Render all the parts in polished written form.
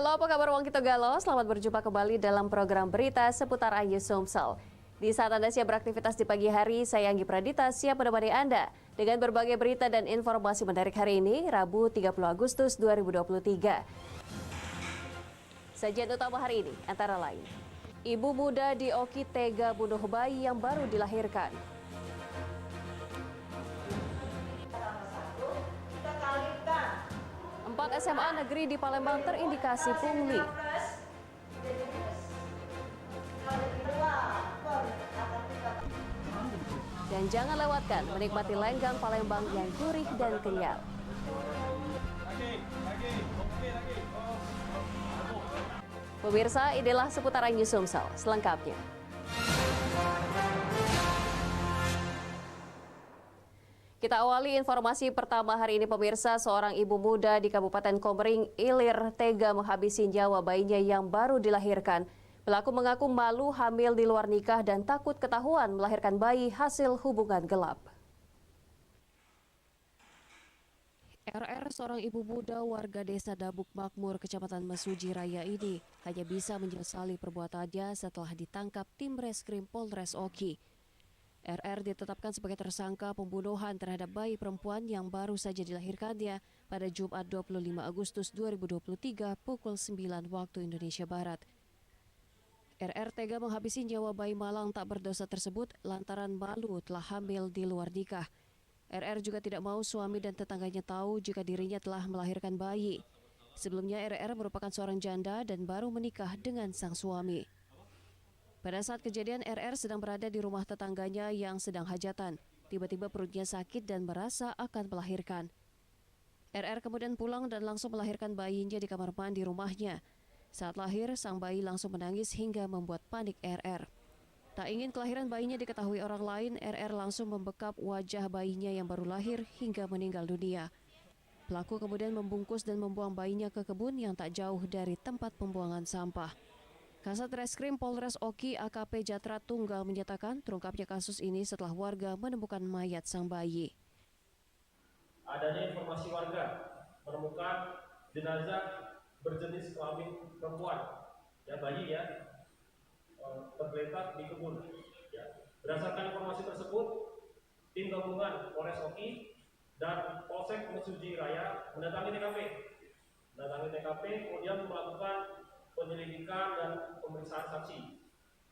Halo, apa kabar Wong Kito Galo? Selamat berjumpa kembali dalam program berita seputar Ayu Sumsel. Di saat Anda siap beraktivitas di pagi hari, saya Anggi Pradita siap menemani Anda dengan berbagai berita dan informasi menarik hari ini, Rabu 30 Agustus 2023. Sajian utama hari ini antara lain, ibu muda di Oki tega bunuh bayi yang baru dilahirkan. Empat SMA negeri di Palembang terindikasi pungli. Dan jangan lewatkan menikmati lenggang Palembang yang gurih dan kenyal. Pemirsa, inilah seputaran Ayu Sumsel selengkapnya. Kita awali informasi pertama hari ini, pemirsa. Seorang ibu muda di Kabupaten Komering Ilir tega menghabisi nyawa bayinya yang baru dilahirkan. Pelaku mengaku malu hamil di luar nikah dan takut ketahuan melahirkan bayi hasil hubungan gelap. RR, seorang ibu muda warga desa Dabuk Makmur, Kecamatan Mesuji Raya ini hanya bisa menyesali perbuatannya setelah ditangkap tim Reskrim Polres Oki. RR ditetapkan sebagai tersangka pembunuhan terhadap bayi perempuan yang baru saja dilahirkannya pada Jumat 25 Agustus 2023 pukul 9 waktu Indonesia Barat. RR tega menghabisi nyawa bayi malang tak berdosa tersebut lantaran malu telah hamil di luar nikah. RR juga tidak mau suami dan tetangganya tahu jika dirinya telah melahirkan bayi. Sebelumnya RR merupakan seorang janda dan baru menikah dengan sang suami. Pada saat kejadian, RR sedang berada di rumah tetangganya yang sedang hajatan. Tiba-tiba perutnya sakit dan merasa akan melahirkan. RR kemudian pulang dan langsung melahirkan bayinya di kamar mandi rumahnya. Saat lahir, sang bayi langsung menangis hingga membuat panik RR. Tak ingin kelahiran bayinya diketahui orang lain, RR langsung membekap wajah bayinya yang baru lahir hingga meninggal dunia. Pelaku kemudian membungkus dan membuang bayinya ke kebun yang tak jauh dari tempat pembuangan sampah. Kasat Reskrim Polres Oki AKP Jatra Tunggal menyatakan terungkapnya kasus ini setelah warga menemukan mayat sang bayi. Adanya informasi warga menemukan jenazah berjenis kelamin perempuan, bayi tergeletak di kebun. Berdasarkan informasi tersebut, tim gabungan Polres Oki dan Polsek Mesuji Raya mendatangi TKP, kemudian melakukan penyelidikan dan pemeriksaan saksi.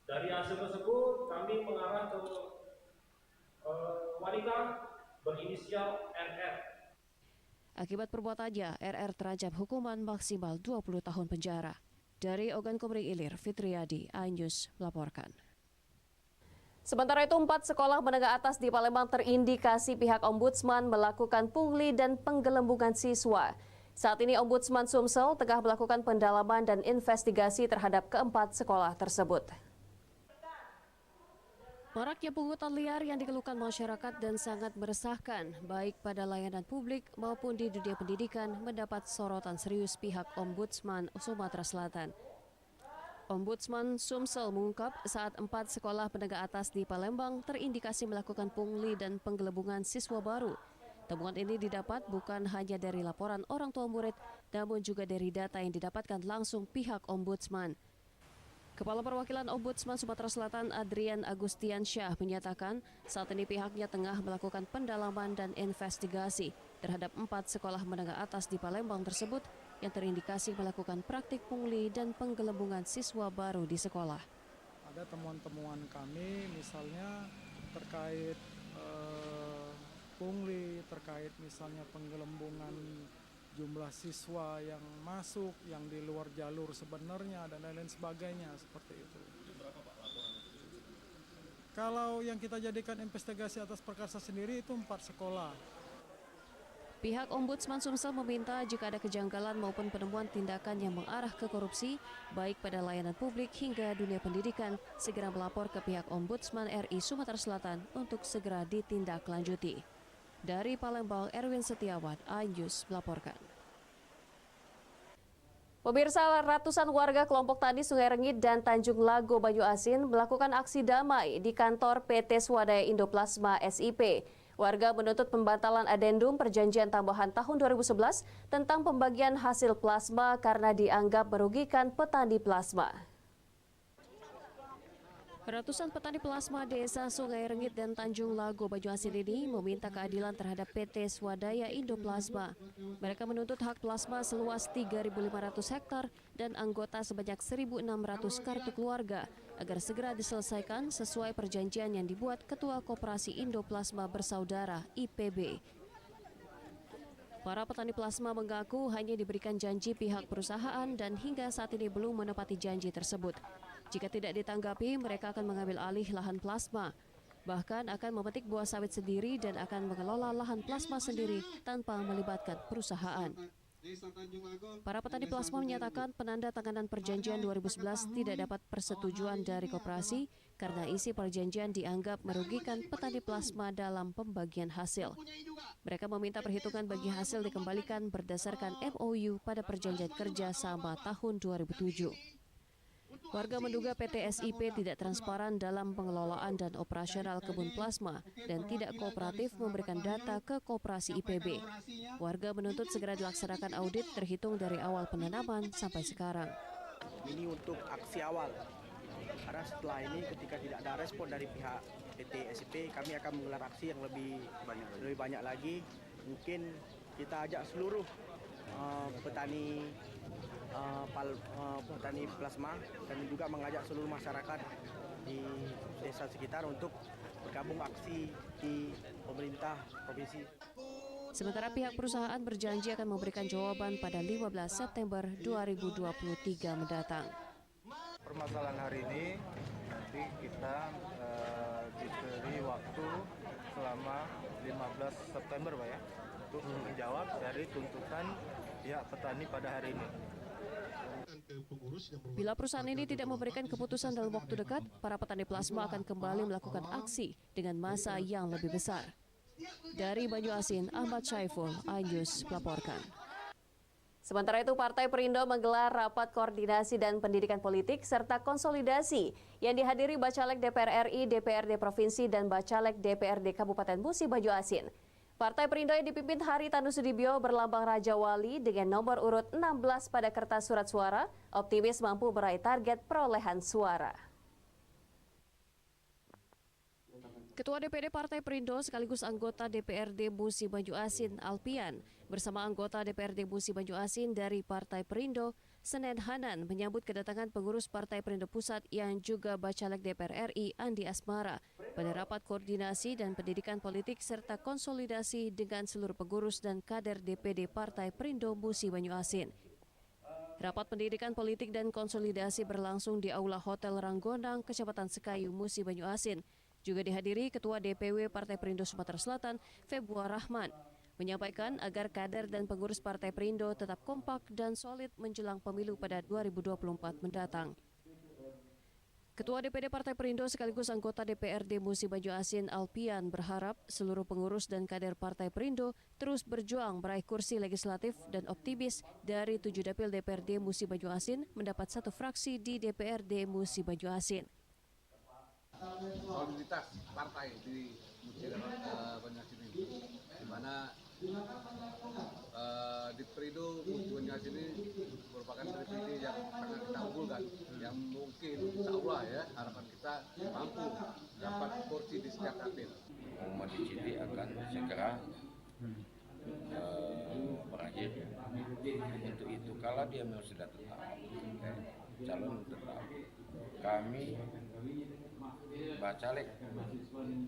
Dari hasil tersebut kami mengarah ke wanita berinisial RR. Akibat perbuatannya, RR terancam hukuman maksimal 20 tahun penjara. Dari Ogan Komering Ilir, Fitriadi, iNews melaporkan. Sementara itu, 4 sekolah menengah atas di Palembang terindikasi pihak Ombudsman melakukan pungli dan penggelembungan siswa. Saat ini Ombudsman Sumsel tengah melakukan pendalaman dan investigasi terhadap keempat sekolah tersebut. Maraknya pungutan liar yang dikeluhkan masyarakat dan sangat meresahkan, baik pada layanan publik maupun di dunia pendidikan, mendapat sorotan serius pihak Ombudsman Sumatera Selatan. Ombudsman Sumsel mengungkap saat 4 sekolah menengah atas di Palembang terindikasi melakukan pungli dan penggelembungan siswa baru. Temuan ini didapat bukan hanya dari laporan orang tua murid, namun juga dari data yang didapatkan langsung pihak Ombudsman. Kepala Perwakilan Ombudsman Sumatera Selatan Adrian Agustiansyah menyatakan saat ini pihaknya tengah melakukan pendalaman dan investigasi terhadap 4 sekolah menengah atas di Palembang tersebut yang terindikasi melakukan praktik pungli dan penggelembungan siswa baru di sekolah. Ada temuan-temuan kami misalnya terkait pungli, terkait misalnya penggelembungan jumlah siswa yang masuk, yang di luar jalur sebenarnya, dan lain-lain sebagainya, seperti itu. Kalau yang kita jadikan investigasi atas perkara sendiri itu 4 sekolah. Pihak Ombudsman Sumsel meminta jika ada kejanggalan maupun penemuan tindakan yang mengarah ke korupsi, baik pada layanan publik hingga dunia pendidikan, segera melapor ke pihak Ombudsman RI Sumatera Selatan untuk segera ditindaklanjuti. Dari Palembang, Erwin Setiawan, iNews melaporkan. Pemirsa, ratusan warga kelompok tani Sungai Rengit dan Tanjung Lago Banyu Asin melakukan aksi damai di kantor PT Swadaya Indoplasma SIP Warga menuntut pembatalan adendum perjanjian tambahan tahun 2011 tentang pembagian hasil plasma karena dianggap merugikan petani plasma. Ratusan petani plasma desa Sungai Rengit dan Tanjung Lago Banyuasin ini meminta keadilan terhadap PT Swadaya Indo Plasma. Mereka menuntut hak plasma seluas 3.500 hektar dan anggota sebanyak 1.600 kartu keluarga agar segera diselesaikan sesuai perjanjian yang dibuat Ketua Koperasi Indo Plasma Bersaudara (IPB). Para petani plasma mengaku hanya diberikan janji pihak perusahaan dan hingga saat ini belum menepati janji tersebut. Jika tidak ditanggapi, mereka akan mengambil alih lahan plasma. Bahkan akan memetik buah sawit sendiri dan akan mengelola lahan plasma sendiri tanpa melibatkan perusahaan. Para petani plasma menyatakan penandatanganan perjanjian 2011 tidak dapat persetujuan dari koperasi karena isi perjanjian dianggap merugikan petani plasma dalam pembagian hasil. Mereka meminta perhitungan bagi hasil dikembalikan berdasarkan MOU pada perjanjian kerja sama tahun 2007. Warga menduga PT SIP tidak transparan dalam pengelolaan dan operasional kebun plasma dan tidak kooperatif memberikan data ke koperasi IPB. Warga menuntut segera dilaksanakan audit terhitung dari awal penanaman sampai sekarang. Ini untuk aksi awal, karena setelah ini ketika tidak ada respon dari pihak PT SIP, kami akan menggelar aksi yang lebih banyak lagi. Mungkin kita ajak seluruh petani plasma dan juga mengajak seluruh masyarakat di desa sekitar untuk bergabung aksi di pemerintah provinsi. Sementara pihak perusahaan berjanji akan memberikan jawaban pada 15 September 2023 mendatang. Permasalahan hari ini nanti kita diberi waktu selama 15 September Pak ya, untuk menjawab dari tuntutan pihak petani pada hari ini. Bila perusahaan ini tidak memberikan keputusan dalam waktu dekat, para petani plasma akan kembali melakukan aksi dengan massa yang lebih besar. Dari Banyuasin, Ahmad Syaiful, iNews melaporkan. Sementara itu, Partai Perindo menggelar rapat koordinasi dan pendidikan politik serta konsolidasi yang dihadiri Bacalek DPR RI, DPRD Provinsi, dan Bacalek DPRD Kabupaten Musi Banyuasin. Partai Perindo yang dipimpin Haritanu Sudibyo berlambang Raja Wali dengan nomor urut 16 pada kertas surat suara, optimis mampu meraih target perolehan suara. Ketua DPD Partai Perindo sekaligus anggota DPRD Musi Banyuasin Alpian bersama anggota DPRD Musi Banyuasin dari Partai Perindo, Senin Hanan menyambut kedatangan pengurus Partai Perindo Pusat yang juga Bacalek DPR RI Andi Asmara pada rapat koordinasi dan pendidikan politik serta konsolidasi dengan seluruh pengurus dan kader DPD Partai Perindo Musi Banyuasin. Rapat pendidikan politik dan konsolidasi berlangsung di Aula Hotel Ranggonang, Kecamatan Sekayu, Musi Banyuasin. Juga dihadiri Ketua DPW Partai Perindo Sumatera Selatan, Februar Rahman, menyampaikan agar kader dan pengurus Partai Perindo tetap kompak dan solid menjelang pemilu pada 2024 mendatang. Ketua DPD Partai Perindo sekaligus anggota DPRD Musi Banyuasin Alpian berharap seluruh pengurus dan kader Partai Perindo terus berjuang meraih kursi legislatif dan optimis dari 7 dapil DPRD Musi Banyuasin mendapat 1 fraksi di DPRD Musi Banyuasin. Soliditas partai di Musi Banyuasin ini, di mana di Perindo Musi Banyuasin ini merupakan DPD yang sangat kita unggulkan, yang mungkin insya Allah ya harapan kita mampu dapat kursi di setiap dapil. Muhammad Citi akan segera berakhir. Untuk itu kalau dia memang sudah tetap calon tetap, kami Bacalek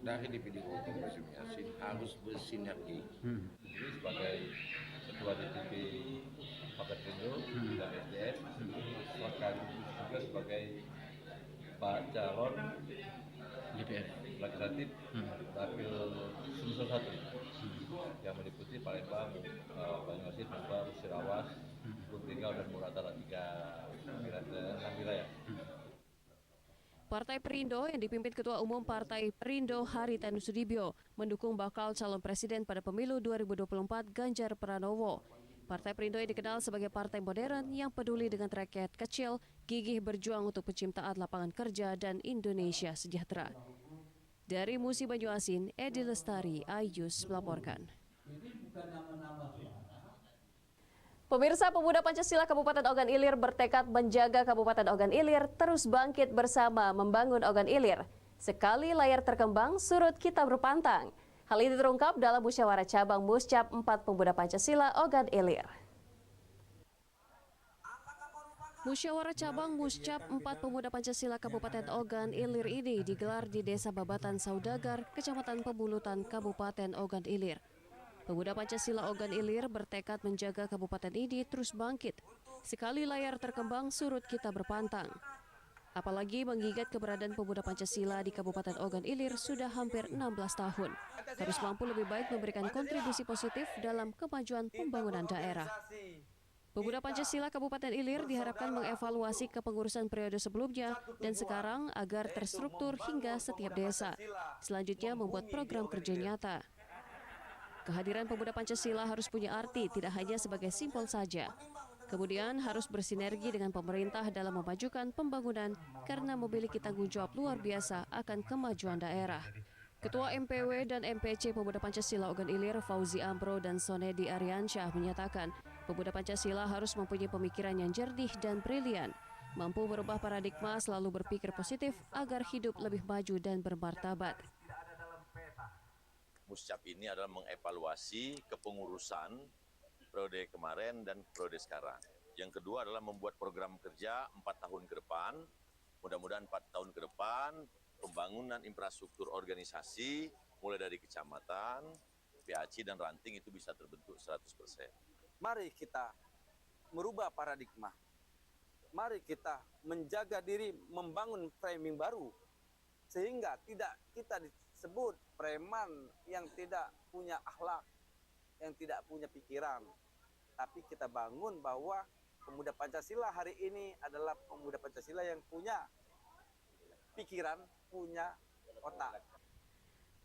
dari DPD Musi Banyuasin harus bersinergi. Ini sebagai Ketua DPD Partai Perindo dan SDM, akan juga sebagai calon DPR legislatif dapil Sumsel 1 yang meliputi Palembang, Banyuasin, Jombang, Sirawas, Gunung dan Muratara 6 wilayah. Partai Perindo yang dipimpin Ketua Umum Partai Perindo Haritanu Sudibyo mendukung bakal calon presiden pada pemilu 2024 Ganjar Pranowo. Partai Perindo yang dikenal sebagai partai modern yang peduli dengan rakyat kecil, gigih berjuang untuk penciptaan lapangan kerja dan Indonesia sejahtera. Dari Musi Banyuasin, Edi Lestari, Ayus melaporkan. Pemirsa, pemuda Pancasila Kabupaten Ogan Ilir bertekad menjaga Kabupaten Ogan Ilir terus bangkit bersama membangun Ogan Ilir. Sekali layar terkembang, surut kita berpantang. Hal ini terungkap dalam musyawarah cabang Muscap 4 Pemuda Pancasila Ogan Ilir. Musyawarah cabang Muscap 4 Pemuda Pancasila Kabupaten Ogan Ilir ini digelar di Desa Babatan Saudagar, Kecamatan Pebulutan, Kabupaten Ogan Ilir. Pemuda Pancasila Ogan Ilir bertekad menjaga kabupaten ini terus bangkit. Sekali layar terkembang, surut kita berpantang. Apalagi mengingat keberadaan pemuda Pancasila di Kabupaten Ogan Ilir sudah hampir 16 tahun. Harus mampu lebih baik memberikan kontribusi positif dalam kemajuan pembangunan daerah. Pemuda Pancasila Kabupaten Ilir diharapkan mengevaluasi kepengurusan periode sebelumnya dan sekarang agar terstruktur hingga setiap desa. Selanjutnya membuat program kerja nyata. Kehadiran pemuda Pancasila harus punya arti, tidak hanya sebagai simbol saja. Kemudian harus bersinergi dengan pemerintah dalam memajukan pembangunan karena memiliki tanggung jawab luar biasa akan kemajuan daerah. Ketua MPW dan MPC Pemuda Pancasila Ogan Ilir, Fauzi Ambro dan Sonedi Ariansyah menyatakan, pemuda Pancasila harus mempunyai pemikiran yang jernih dan brilian, mampu merubah paradigma, selalu berpikir positif agar hidup lebih maju dan bermartabat. Muscap ini adalah mengevaluasi kepengurusan periode kemarin dan periode sekarang. Yang kedua adalah membuat program kerja 4 tahun ke depan. Mudah-mudahan 4 tahun ke depan pembangunan infrastruktur organisasi mulai dari kecamatan, PAC dan ranting itu bisa terbentuk 100%. Mari kita merubah paradigma. Mari kita menjaga diri, membangun framing baru. Sehingga tidak kita disebut preman yang tidak punya akhlak, yang tidak punya pikiran. Tapi kita bangun bahwa pemuda Pancasila hari ini adalah pemuda Pancasila yang punya pikiran, punya otak.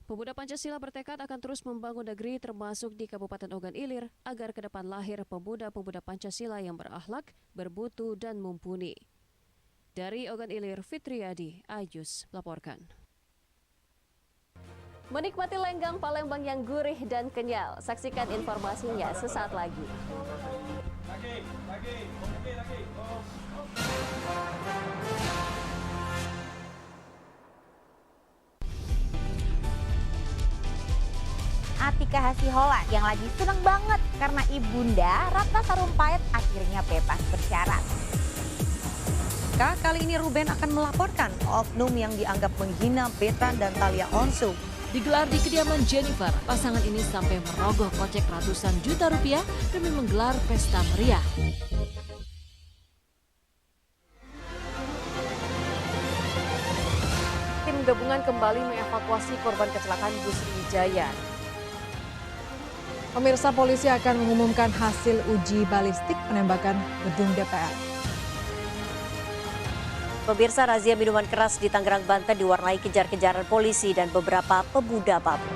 Pemuda Pancasila bertekad akan terus membangun negeri termasuk di Kabupaten Ogan Ilir agar ke depan lahir pemuda-pemuda Pancasila yang berakhlak, bermutu dan mumpuni. Dari Ogan Ilir, Fitriadi, Ayus melaporkan. Menikmati lenggang Palembang yang gurih dan kenyal. Saksikan informasinya sesaat lagi. Atika Hasihola yang lagi seneng banget karena ibunda Ratna Sarumpait akhirnya bebas bersyarat. Kali ini Ruben akan melaporkan oknum yang dianggap menghina Beta dan Thalia Onsu. Digelar di kediaman Jennifer, pasangan ini sampai merogoh kocek ratusan juta rupiah demi menggelar pesta meriah. Tim gabungan kembali mengevakuasi korban kecelakaan bus Wijaya. Pemirsa, polisi akan mengumumkan hasil uji balistik penembakan gedung DPR. Pemirsa, razia minuman keras di Tangerang, Banten diwarnai kejar-kejaran polisi dan beberapa pemuda mabuk.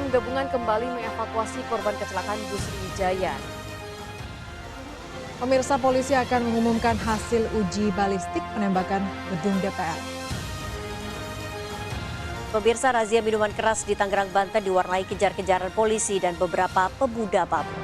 Gabungan kembali mengevakuasi korban kecelakaan bus Wijaya. Pemirsa, polisi akan mengumumkan hasil uji balistik penembakan gedung DPR. Pemirsa, razia minuman keras di Tangerang, Banten diwarnai kejar-kejaran polisi dan beberapa pemuda mabuk.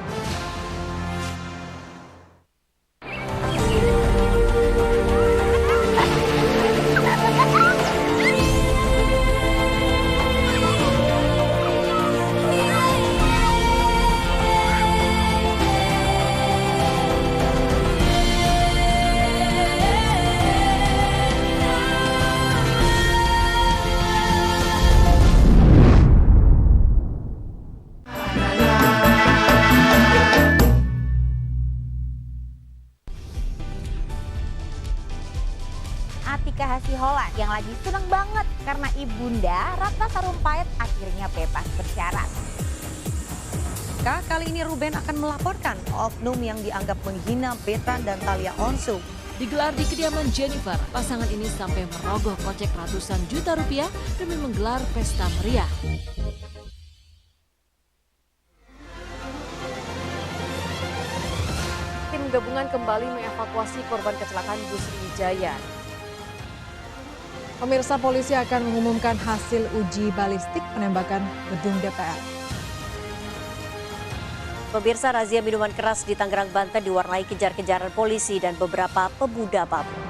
lagi seneng banget karena ibunda Ratna Sarumpait akhirnya bebas bersyarat. Kali ini Ruben akan melaporkan oknum yang dianggap menghina Beta dan Thalia Onsu. Digelar di kediaman Jennifer, pasangan ini sampai merogoh kocek ratusan juta rupiah demi menggelar pesta meriah. Tim gabungan kembali mengevakuasi korban kecelakaan bus Sriwijaya. Pemirsa, polisi akan mengumumkan hasil uji balistik penembakan gedung DPR. Pemirsa, razia minuman keras di Tangerang, Banten diwarnai kejar-kejaran polisi dan beberapa pemuda mabuk.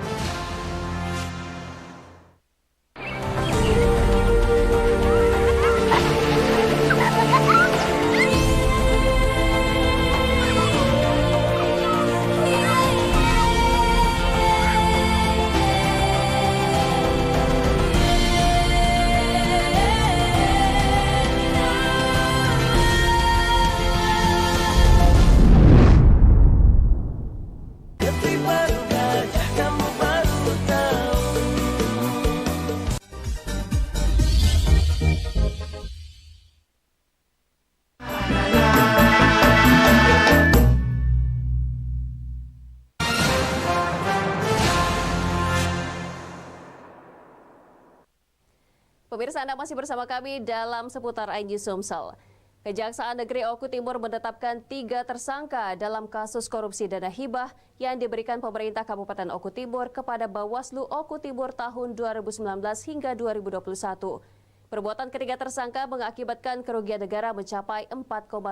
Pemirsa, Anda masih bersama kami dalam seputar iNews Sumsel. Kejaksaan Negeri Oku Timur menetapkan 3 tersangka dalam kasus korupsi dana hibah yang diberikan pemerintah Kabupaten Oku Timur kepada Bawaslu Oku Timur tahun 2019 hingga 2021. Perbuatan ketiga tersangka mengakibatkan kerugian negara mencapai 4,5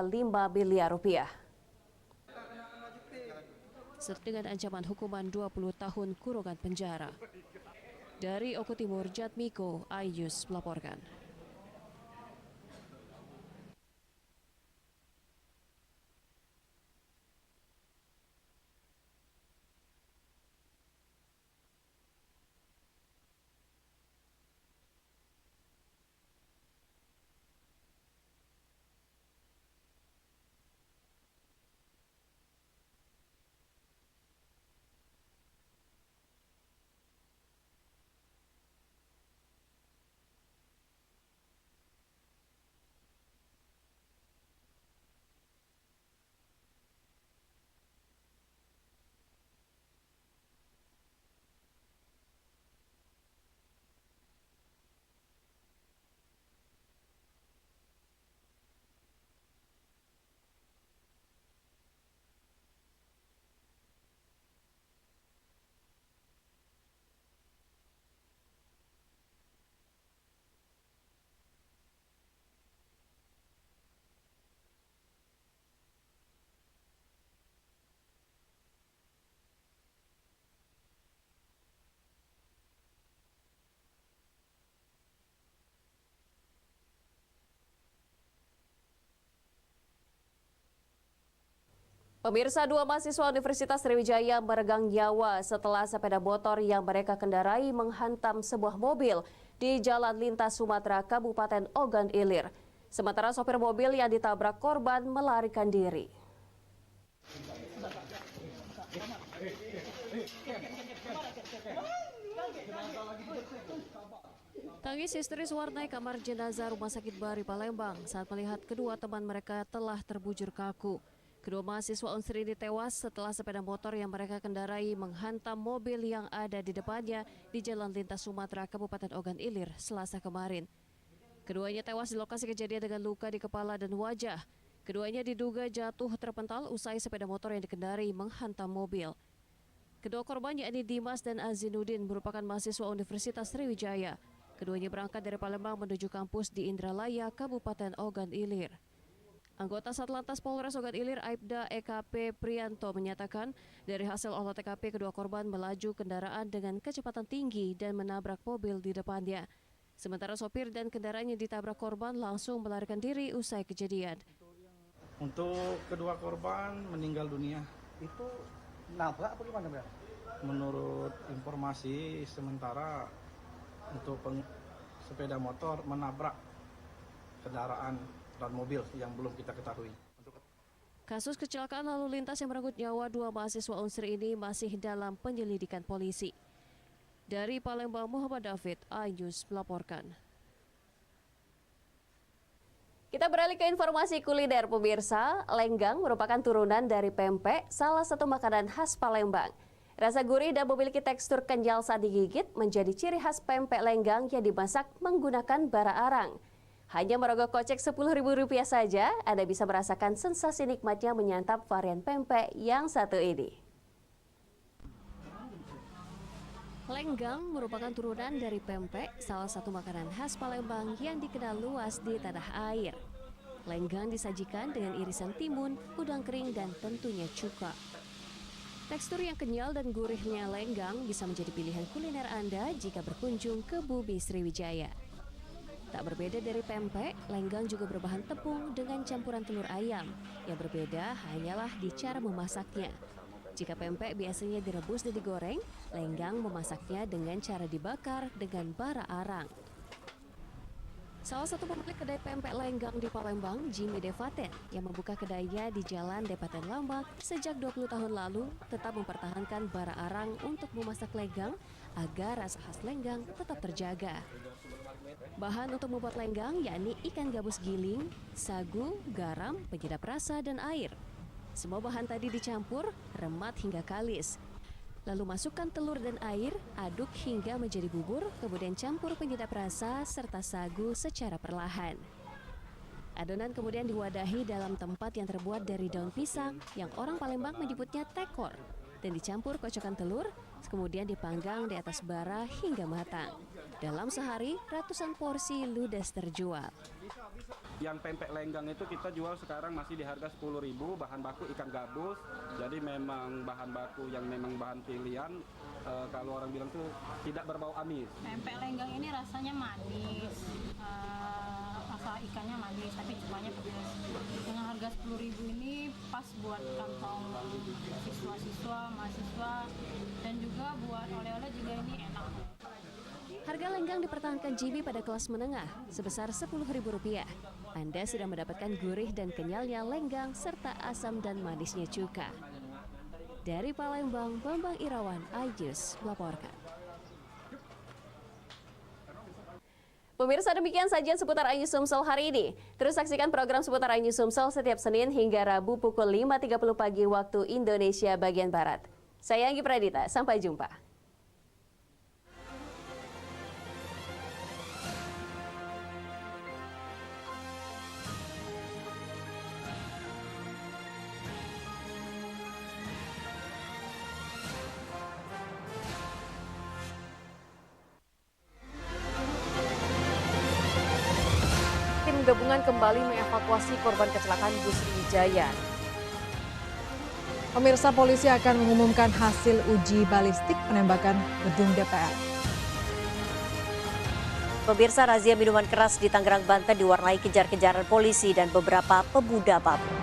miliar rupiah. Dengan ancaman hukuman 20 tahun kurungan penjara. Dari Oku Timur, Jatmiko, iNews melaporkan. Pemirsa, 2 mahasiswa Universitas Sriwijaya meregang nyawa setelah sepeda motor yang mereka kendarai menghantam sebuah mobil di Jalan Lintas Sumatera, Kabupaten Ogan Ilir. Sementara sopir mobil yang ditabrak korban melarikan diri. Tangis histeris warnai kamar jenazah Rumah Sakit Bari Palembang saat melihat kedua teman mereka telah terbujur kaku. Kedua mahasiswa Unsri ini tewas setelah sepeda motor yang mereka kendarai menghantam mobil yang ada di depannya di Jalan Lintas Sumatera, Kabupaten Ogan Ilir, Selasa kemarin. Keduanya tewas di lokasi kejadian dengan luka di kepala dan wajah. Keduanya diduga jatuh terpental usai sepeda motor yang dikendarai menghantam mobil. Kedua korban yakni Dimas dan Azinuddin merupakan mahasiswa Universitas Sriwijaya. Keduanya berangkat dari Palembang menuju kampus di Indralaya, Kabupaten Ogan Ilir. Anggota Satlantas Polres Ogan Ilir Aibda EKP Prianto menyatakan dari hasil olah TKP kedua korban melaju kendaraan dengan kecepatan tinggi dan menabrak mobil di depannya. Sementara sopir dan kendaraan yang ditabrak korban langsung melarikan diri usai kejadian. Untuk kedua korban meninggal dunia. Itu nabrak apa gimana, Bro? Menurut informasi sementara untuk sepeda motor menabrak kendaraan dan mobil yang belum kita ketahui. Kasus kecelakaan lalu lintas yang merenggut nyawa 2 mahasiswa Unsri ini masih dalam penyelidikan polisi. Dari Palembang, Muhammad David, iNews melaporkan. Kita beralih ke informasi kuliner, pemirsa. Lenggang merupakan turunan dari pempek, salah satu makanan khas Palembang. Rasa gurih dan memiliki tekstur kenyal saat digigit menjadi ciri khas pempek lenggang yang dimasak menggunakan bara arang. Hanya merogoh kocek Rp10.000 saja, Anda bisa merasakan sensasi nikmatnya menyantap varian pempek yang satu ini. Lenggang merupakan turunan dari pempek, salah satu makanan khas Palembang yang dikenal luas di tanah air. Lenggang disajikan dengan irisan timun, udang kering, dan tentunya cuka. Tekstur yang kenyal dan gurihnya lenggang bisa menjadi pilihan kuliner Anda jika berkunjung ke Bumi Sriwijaya. Tak berbeda dari pempek, lenggang juga berbahan tepung dengan campuran telur ayam. Yang berbeda hanyalah di cara memasaknya. Jika pempek biasanya direbus dan digoreng, lenggang memasaknya dengan cara dibakar dengan bara arang. Salah satu pemilik kedai pempek lenggang di Palembang, Jimmy Devaten, yang membuka kedainya di Jalan Devaten Lama sejak 20 tahun lalu, tetap mempertahankan bara arang untuk memasak lenggang agar rasa khas lenggang tetap terjaga. Bahan untuk membuat lenggang yakni ikan gabus giling, sagu, garam, penyedap rasa, dan air. Semua bahan tadi dicampur, remat hingga kalis. Lalu masukkan telur dan air, aduk hingga menjadi bubur, kemudian campur penyedap rasa serta sagu secara perlahan. Adonan kemudian diwadahi dalam tempat yang terbuat dari daun pisang yang orang Palembang menyebutnya tekor, dan dicampur kocokan telur, kemudian dipanggang di atas bara hingga matang. Dalam sehari, ratusan porsi ludes terjual. Yang pempek lenggang itu kita jual sekarang masih di harga Rp10.000, bahan baku ikan gabus, jadi memang bahan baku yang memang bahan pilihan, kalau orang bilang tuh tidak berbau amis. Pempek lenggang ini rasanya manis, rasa ikannya manis, tapi cumanya pedas. Dengan harga Rp10.000 ini pas buat kantong siswa-siswa, mahasiswa, dan juga buat oleh-oleh juga ini enak. Harga lenggang dipertahankan Jimmy pada kelas menengah sebesar Rp10.000. Anda sudah mendapatkan gurih dan kenyalnya lenggang serta asam dan manisnya cuka. Dari Palembang, Bambang Irawan, iNews melaporkan. Pemirsa, demikian sajian seputar iNews Sumsel hari ini. Terus saksikan program seputar iNews Sumsel setiap Senin hingga Rabu pukul 5.30 pagi waktu Indonesia bagian Barat. Saya Anggi Pradita, sampai jumpa. Gabungan kembali mengevakuasi korban kecelakaan bus Sriwijaya. Pemirsa, polisi akan mengumumkan hasil uji balistik penembakan gedung DPR. Pemirsa, razia minuman keras di Tangerang, Banten diwarnai kejar-kejaran polisi dan beberapa pemuda mabuk.